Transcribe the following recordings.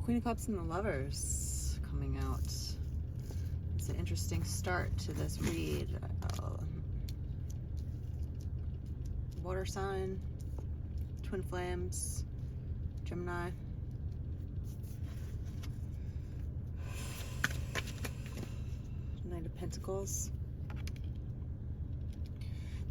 Queen of Cups and the Lovers coming out. It's an interesting start to this read. Water sign, twin flames, Gemini. Knight of Pentacles.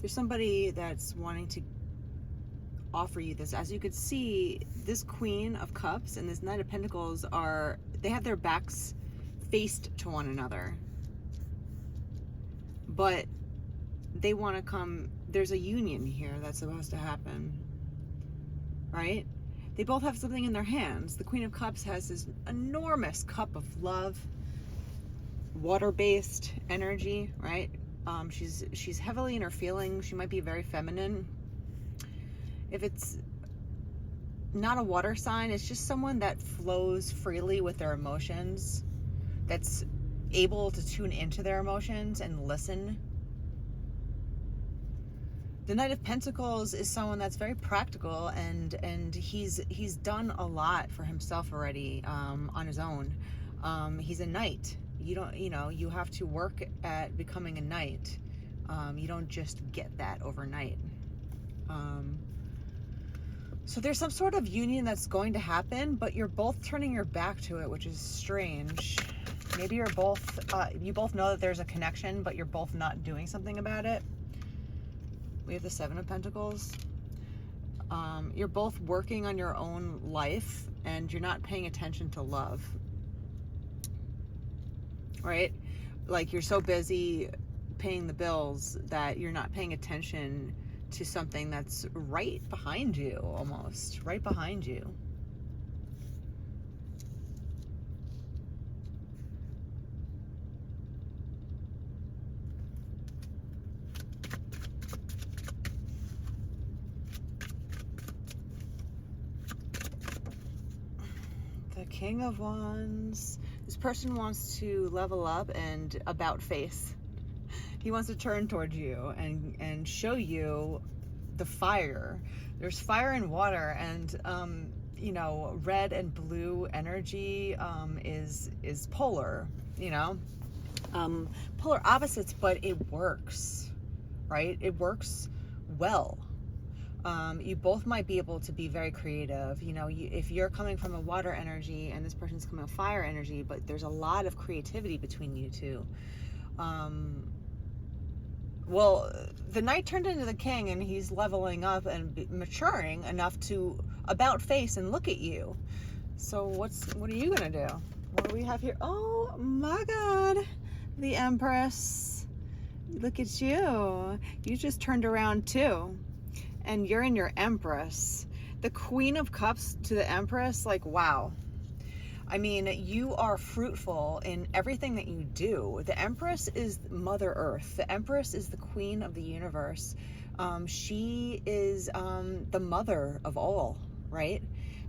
There's somebody that's wanting to offer you this. As you could see, this Queen of Cups and this Knight of Pentacles they have their backs faced to one another, but they want to come. There's a union here that's supposed to happen, right? They both have something in their hands. The Queen of Cups has this enormous cup of love, water-based energy, right? She's heavily in her feelings. She might be very feminine. If it's not a water sign, it's just someone that flows freely with their emotions, that's able to tune into their emotions and listen. The Knight of Pentacles is someone that's very practical, and he's done a lot for himself already on his own. He's a knight. You have to work at becoming a knight. You don't just get that overnight. So there's some sort of union that's going to happen, but you're both turning your back to it, which is strange. Maybe you both know that there's a connection, but you're both not doing something about it. We have the Seven of Pentacles. You're both working on your own life, and you're not paying attention to love, right? Like, you're so busy paying the bills that you're not paying attention to something that's right behind you, almost right behind you. The King of Wands. This person wants to level up and about face. He wants to turn towards you and show you the fire. There's fire and water, and red and blue energy is polar, polar opposites, but it works, right? It works well. You both might be able to be very creative. If you're coming from a water energy and this person's coming from fire energy, but there's a lot of creativity between you two. Well, the Knight turned into the King, and he's leveling up and maturing enough to about face and look at you. So what are you gonna do? What do we have here? Oh my God, the Empress. Look at you. You just turned around too, and you're in your Empress. The Queen of Cups to the Empress, like, wow. I mean, you are fruitful in everything that you do. The Empress is Mother Earth. The Empress is the queen of the universe. She is the mother of all, right?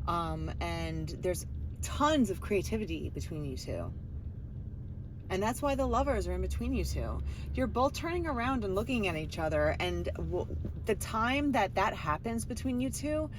And there's tons of creativity between you two. And that's why the Lovers are in between you two. You're both turning around and looking at each other, and the time that happens between you two,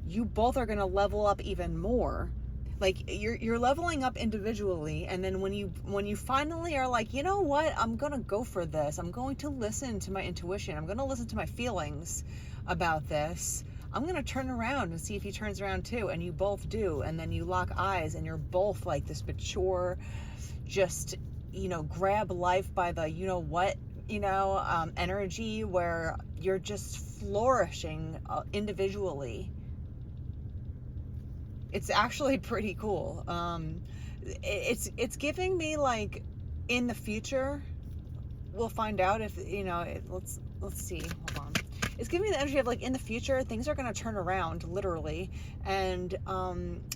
you both are going to level up even more. Like, you're leveling up individually, and then when you finally are like, you know what, I'm gonna go for this, I'm going to listen to my intuition, I'm gonna listen to my feelings about this, I'm gonna turn around and see if he turns around too, and you both do, and then you lock eyes, and you're both like this mature, just grab life by the energy, where you're just flourishing individually. It's actually pretty cool. It's giving me, like, in the future, we'll find out if, let's see, hold on. It's giving me the energy of, like, in the future, things are going to turn around, literally, and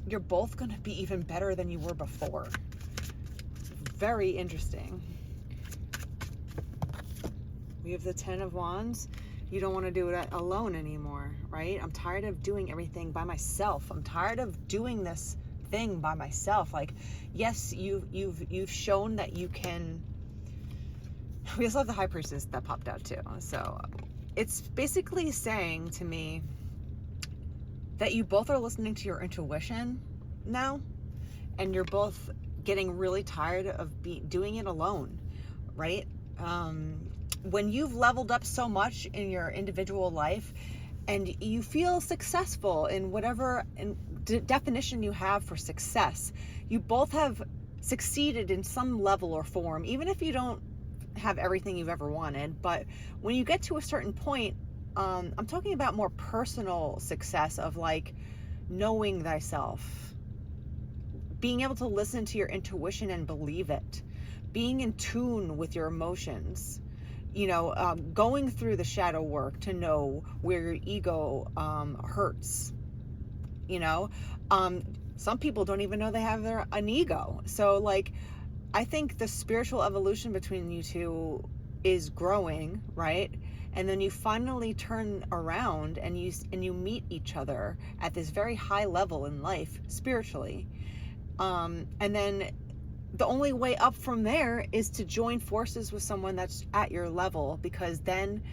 you're both going to be even better than you were before. It's very interesting. We have the Ten of Wands. You don't want to do it alone anymore, right? I'm tired of doing everything by myself. I'm tired of doing this thing by myself. Like, yes, you've shown that you can. We also have the High Priestess that popped out too. So it's basically saying to me that you both are listening to your intuition now, and you're both getting really tired of doing it alone, right? When you've leveled up so much in your individual life and you feel successful in whatever definition you have for success, you both have succeeded in some level or form, even if you don't have everything you've ever wanted. But when you get to a certain point, I'm talking about more personal success of like knowing thyself, being able to listen to your intuition and believe it, being in tune with your emotions, going through the shadow work to know where your ego hurts. Some people don't even know they have an ego. So like, I think the spiritual evolution between you two is growing, right? And then you finally turn around and you meet each other at this very high level in life spiritually. And then the only way up from there is to join forces with someone that's at your level, because then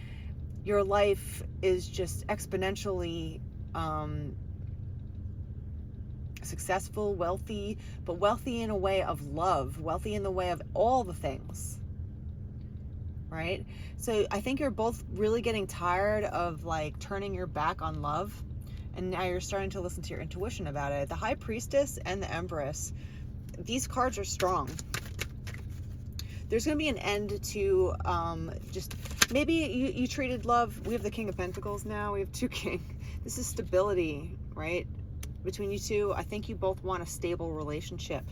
your life is just exponentially successful, wealthy, but wealthy in a way of love, wealthy in the way of all the things, right? So I think you're both really getting tired of like turning your back on love, and now you're starting to listen to your intuition about it. The High Priestess and the Empress, these cards are strong. There's going to be an end to just maybe you treated love. We have the King of Pentacles now. We have two King. This is stability, right? Between you two, I think you both want a stable relationship.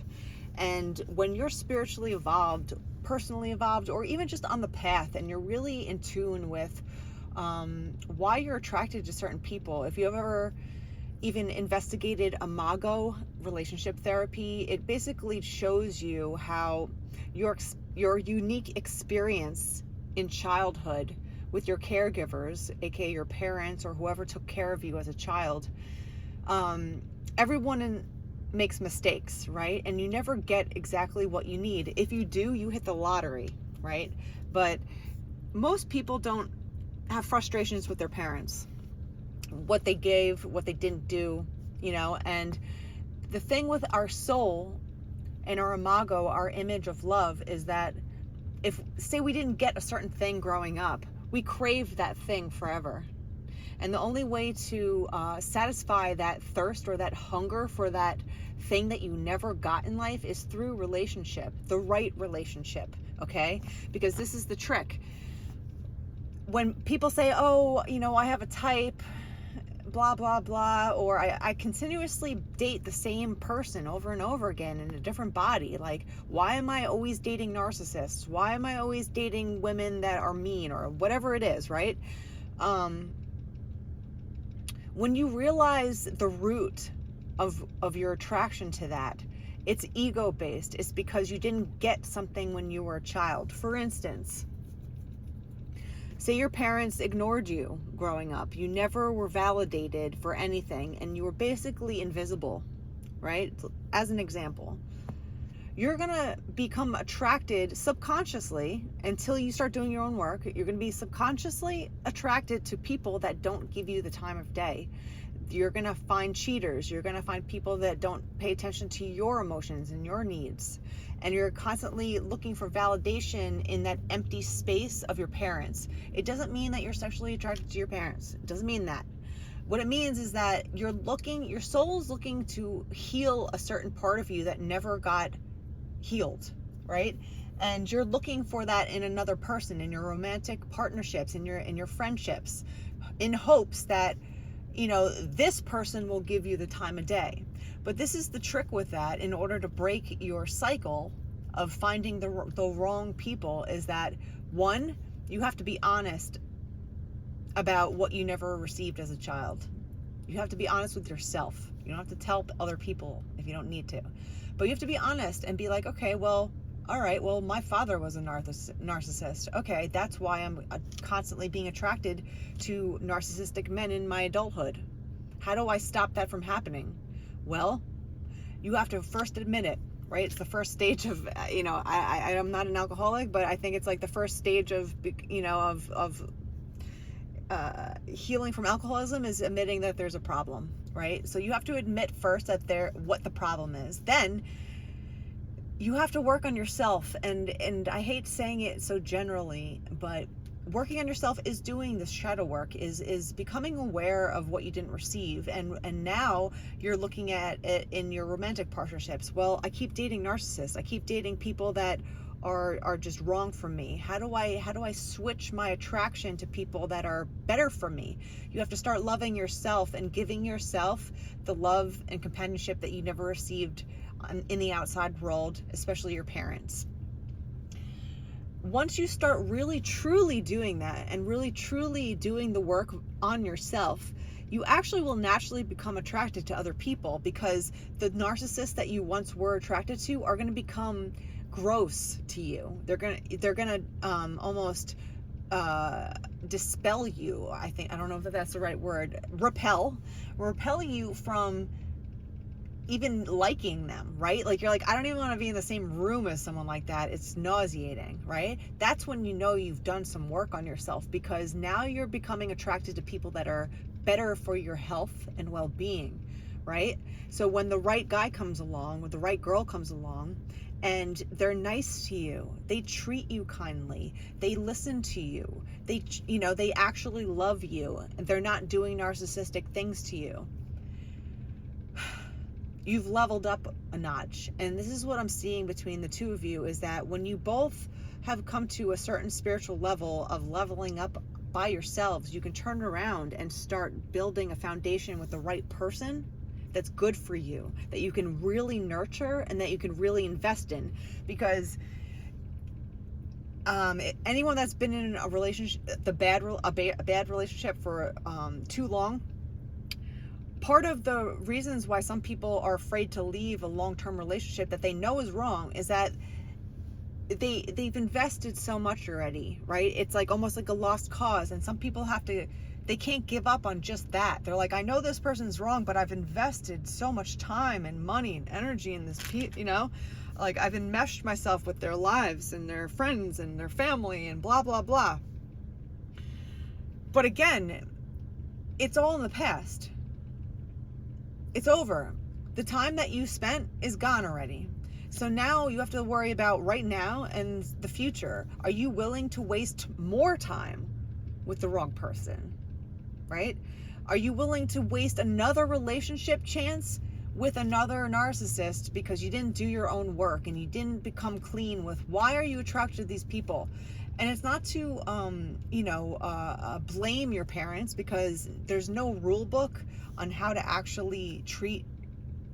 And when you're spiritually evolved, personally evolved, or even just on the path, and you're really in tune with why you're attracted to certain people. If you have ever even investigated Imago relationship therapy, it basically shows you how your unique experience in childhood with your caregivers, aka your parents or whoever took care of you as a child, everyone makes mistakes, right? And you never get exactly what you need. If you do, you hit the lottery, right? But most people don't have frustrations with their parents, what they gave, what they didn't do, and the thing with our soul and our imago, our image of love, is that if, say, we didn't get a certain thing growing up, we crave that thing forever. And the only way to satisfy that thirst or that hunger for that thing that you never got in life is through relationship, the right relationship, okay? Because this is the trick. When people say, oh, I have a type, blah, blah, blah, or I continuously date the same person over and over again in a different body. Like, why am I always dating narcissists? Why am I always dating women that are mean, or whatever it is, right? When you realize the root of your attraction to that, it's ego-based. It's because you didn't get something when you were a child. For instance, say your parents ignored you growing up. You never were validated for anything, and you were basically invisible, right? As an example. You're going to become attracted subconsciously until you start doing your own work. You're going to be subconsciously attracted to people that don't give you the time of day. You're going to find cheaters. You're going to find people that don't pay attention to your emotions and your needs. And you're constantly looking for validation in that empty space of your parents. It doesn't mean that you're sexually attracted to your parents. It doesn't mean that. What it means is that your soul is looking to heal a certain part of you that never got healed, right? And you're looking for that in another person, in your romantic partnerships, in your friendships, in hopes that this person will give you the time of day. But this is the trick with that. In order to break your cycle of finding the wrong people, is that, one, you have to be honest about what you never received as a child. You have to be honest with yourself. You don't have to tell other people if you don't need to. But you have to be honest and be like, okay, well, all right, well, my father was a narcissist. Okay, that's why I'm constantly being attracted to narcissistic men in my adulthood. How do I stop that from happening? Well, you have to first admit it, right? It's the first stage of, I'm not an alcoholic, but I think it's like the first stage of healing from alcoholism is admitting that there's a problem, right? So you have to admit first that what the problem is. Then you have to work on yourself, and I hate saying it so generally, but working on yourself is doing this shadow work, is becoming aware of what you didn't receive, and now you're looking at it in your romantic partnerships. Well, I keep dating narcissists. I keep dating people that are just wrong for me. How do I switch my attraction to people that are better for me? You have to start loving yourself and giving yourself the love and companionship that you never received in the outside world, especially your parents. Once you start really truly doing that and really truly doing the work on yourself, you actually will naturally become attracted to other people, because the narcissists that you once were attracted to are going to become gross to you. They're gonna almost dispel you. I don't know if that's the right word. Repel you from even liking them, right? Like, you're like, I don't even want to be in the same room as someone like that. It's nauseating, right? That's when you know you've done some work on yourself, because now you're becoming attracted to people that are better for your health and well-being, right? So when the right guy comes along, or the right girl comes along, and they're nice to you, they treat you kindly, they listen to you, they actually love you, and they're not doing narcissistic things to you, you've leveled up a notch. And this is what I'm seeing between the two of you, is that when you both have come to a certain spiritual level of leveling up by yourselves, you can turn around and start building a foundation with the right person that's good for you, that you can really nurture and that you can really invest in. Because anyone that's been in a relationship, a bad relationship for too long, part of the reasons why some people are afraid to leave a long-term relationship that they know is wrong is that they've invested so much already, right? It's like almost like a lost cause, and some people they can't give up on just that. They're like, I know this person's wrong, but I've invested so much time and money and energy in this, like, I've enmeshed myself with their lives and their friends and their family and blah, blah, blah. But again, it's all in the past. It's over. The time that you spent is gone already. So now you have to worry about right now and the future. Are you willing to waste more time with the wrong person? Right? Are you willing to waste another relationship chance with another narcissist because you didn't do your own work and you didn't become clean with why are you attracted to these people? And it's not to blame your parents, because there's no rule book on how to actually treat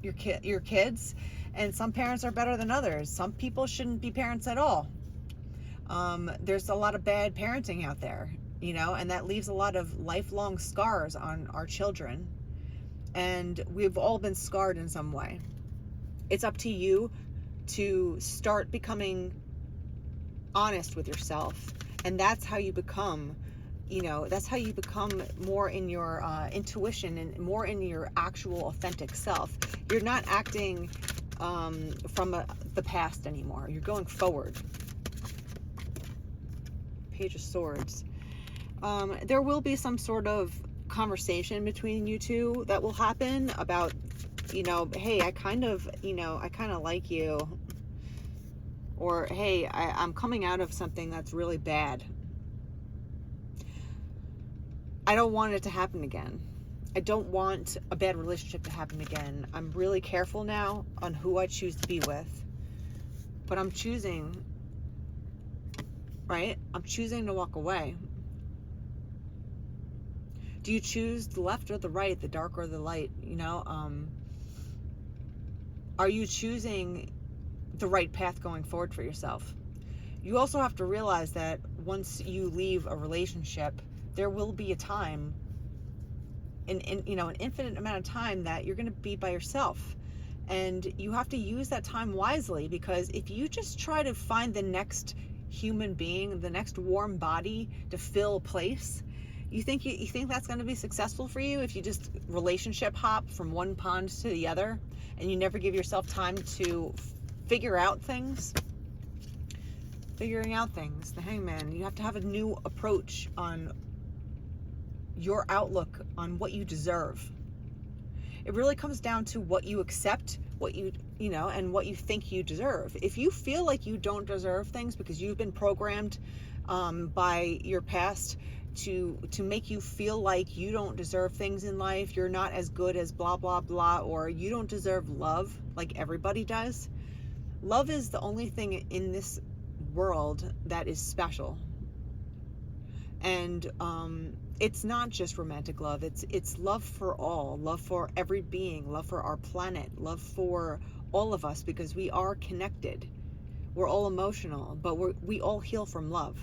your kids, and some parents are better than others. Some people shouldn't be parents at all. There's a lot of bad parenting out there, and that leaves a lot of lifelong scars on our children, and we've all been scarred in some way. It's up to you to start becoming honest with yourself, and that's how you become more in your intuition and more in your actual authentic self. You're not acting from the past anymore. You're going forward. Page of Swords. There will be some sort of conversation between you two that will happen about, hey, I kind of like you, or hey, I'm coming out of something that's really bad. I don't want it to happen again. I don't want a bad relationship to happen again. I'm really careful now on who I choose to be with, but I'm choosing, right? I'm choosing to walk away. Do you choose the left or the right, the dark or the light? Are you choosing the right path going forward for yourself? You also have to realize that once you leave a relationship, there will be a time, an infinite amount of time, that you're going to be by yourself. And you have to use that time wisely, because if you just try to find the next human being, the next warm body to fill a place, you think that's going to be successful for you if you just relationship hop from one pond to the other and you never give yourself time to figure out things? Figuring out things, the Hangman. You have to have a new approach on your outlook on what you deserve. It really comes down to what you accept, what and what you think you deserve. If you feel like you don't deserve things because you've been programmed by your past to make you feel like you don't deserve things in life, you're not as good as blah blah blah, or you don't deserve love like everybody does. Love is the only thing in this world that is special. And it's not just romantic love. It's love for all, love for every being, love for our planet, love for all of us, because we are connected. We're all emotional, but we all heal from love.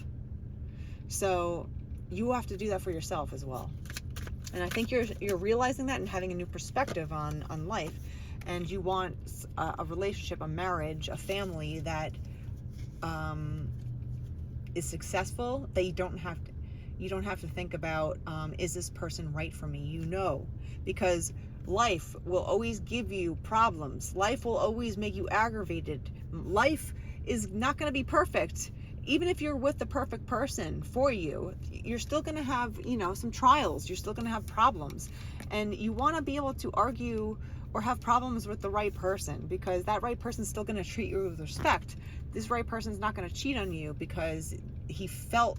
So you have to do that for yourself as well. And I think you're realizing that and having a new perspective on life. And you want a relationship, a marriage, a family that is successful, that you don't have to think about, is this person right for me? Because life will always give you problems. Life will always make you aggravated. Life is not going to be perfect. Even if you're with the perfect person for you, you're still going to have, some trials. You're still going to have problems. And you want to be able to argue or have problems with the right person, because that right person's still going to treat you with respect. This right person's not going to cheat on you because he felt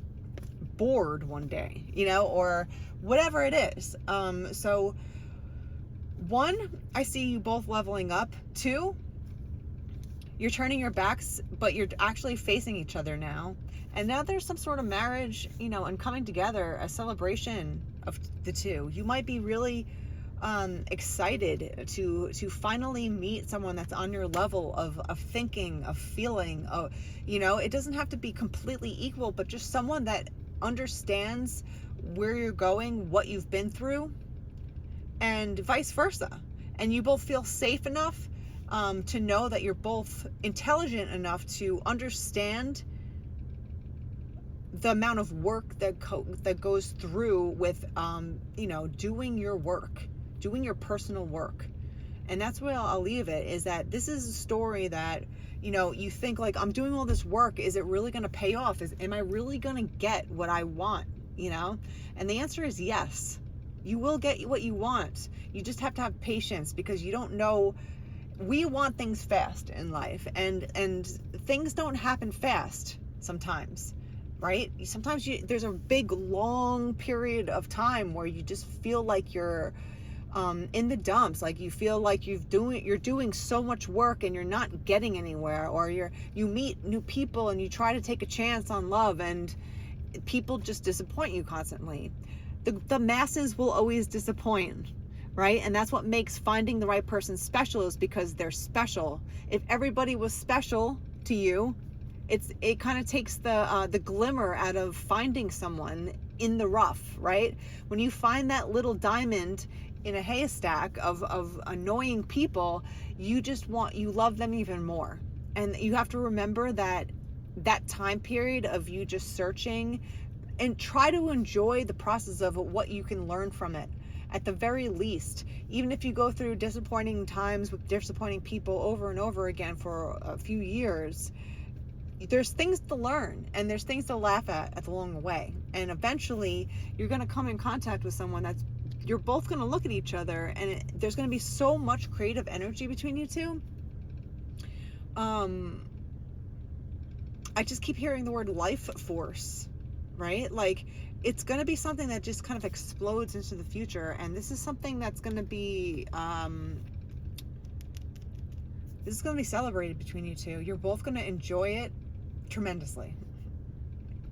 bored one day, or whatever it is. So 1, I see you both leveling up. 2, you're turning your backs, but you're actually facing each other now. And now there's some sort of marriage, and coming together, a celebration of the two. You might be really excited to finally meet someone that's on your level of thinking, of feeling, it doesn't have to be completely equal, but just someone that understands where you're going, what you've been through, and vice versa. And you both feel safe enough to know that you're both intelligent enough to understand the amount of work that goes through with doing your work, doing your personal work. And that's where I'll leave it, is that this is a story that you think, like, I'm doing all this work, is it really going to pay off? Am I really going to get what I want? And the answer is yes. You will get what you want. You just have to have patience, because you don't know. We want things fast in life, and things don't happen fast sometimes, right? Sometimes there's a big long period of time where you just feel like you're in the dumps, like you feel like you're doing so much work and you're not getting anywhere, or you meet new people and you try to take a chance on love and people just disappoint you constantly. The masses will always disappoint, right? And that's what makes finding the right person special, is because they're special. If everybody was special to you, it kind of takes the glimmer out of finding someone in the rough, right? When you find that little diamond in a haystack of annoying people, you love them even more. And you have to remember that time period of you just searching, and try to enjoy the process of what you can learn from it. At the very least, even if you go through disappointing times with disappointing people over and over again for a few years, there's things to learn and there's things to laugh at along the way. And eventually you're going to come in contact with someone you're both going to look at each other, and there's going to be so much creative energy between you two. I just keep hearing the word life force, right? Like, it's going to be something that just kind of explodes into the future. And this is something that's going to be, this is going to be celebrated between you two. You're both going to enjoy it tremendously.